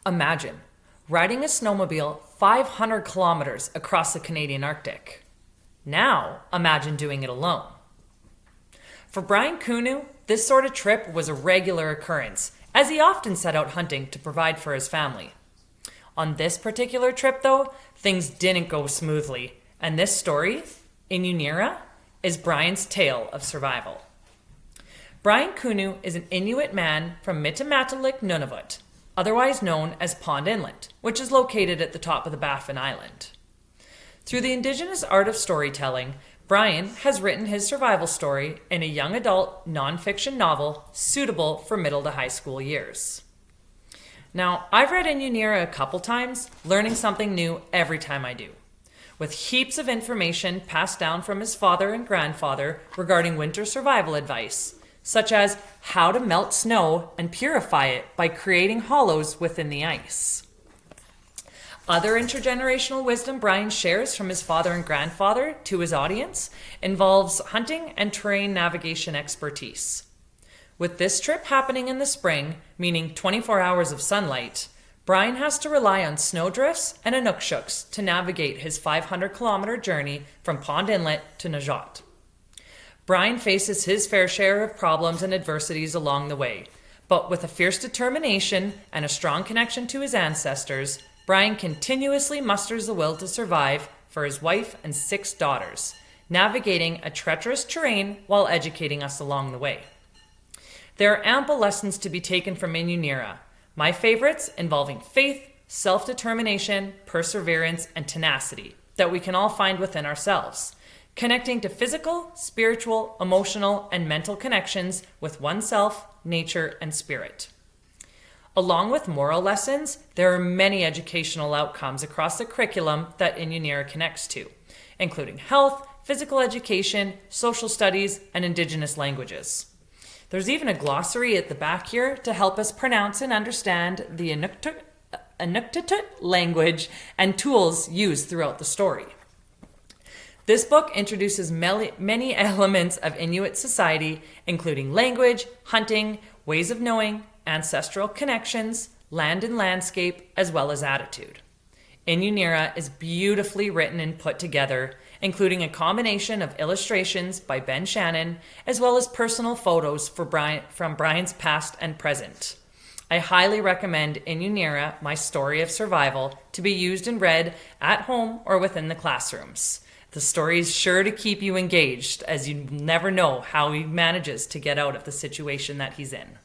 Imagine riding a snowmobile 500 kilometers across the Canadian Arctic. Now imagine doing it alone. For Brian Kunu, this sort of trip was a regular occurrence, as he often set out hunting to provide for his family. On this particular trip, though, things didn't go smoothly, and this story, Inuunira, is Brian's tale of survival. Brian Kunu is an Inuit man from Mitamatalik, Nunavut, otherwise known as Pond Inlet, which is located at the top of the Baffin Island. Through the Indigenous art of storytelling, Brian has written his survival story in a young adult nonfiction novel suitable for middle to high school years. Now, I've read Inuunira a couple times, learning something new every time I do. With heaps of information passed down from his father and grandfather regarding winter survival advice, such as how to melt snow and purify it by creating hollows within the ice. Other intergenerational wisdom Brian shares from his father and grandfather to his audience involves hunting and terrain navigation expertise. With this trip happening in the spring, meaning 24 hours of sunlight, Brian has to rely on snowdrifts and inuksuks to navigate his 500-kilometer journey from Pond Inlet to Najot. Brian faces his fair share of problems and adversities along the way, but with a fierce determination and a strong connection to his ancestors, Brian continuously musters the will to survive for his wife and 6 daughters, navigating a treacherous terrain while educating us along the way. There are ample lessons to be taken from Inuunira, my favorites involving faith, self-determination, perseverance, and tenacity that we can all find within ourselves, connecting to physical, spiritual, emotional, and mental connections with oneself, nature, and spirit. Along with moral lessons, there are many educational outcomes across the curriculum that Inuunira connects to, including health, physical education, social studies, and Indigenous languages. There's even a glossary at the back here to help us pronounce and understand the Inuktitut language and tools used throughout the story. This book introduces many elements of Inuit society, including language, hunting, ways of knowing, ancestral connections, land and landscape, as well as attitude. Inuunira is beautifully written and put together, including a combination of illustrations by Ben Shannon, as well as personal photos from Brian's past and present. I highly recommend Inuunira, My Story of Survival, to be used and read at home or within the classrooms. The story is sure to keep you engaged, as you never know how he manages to get out of the situation that he's in.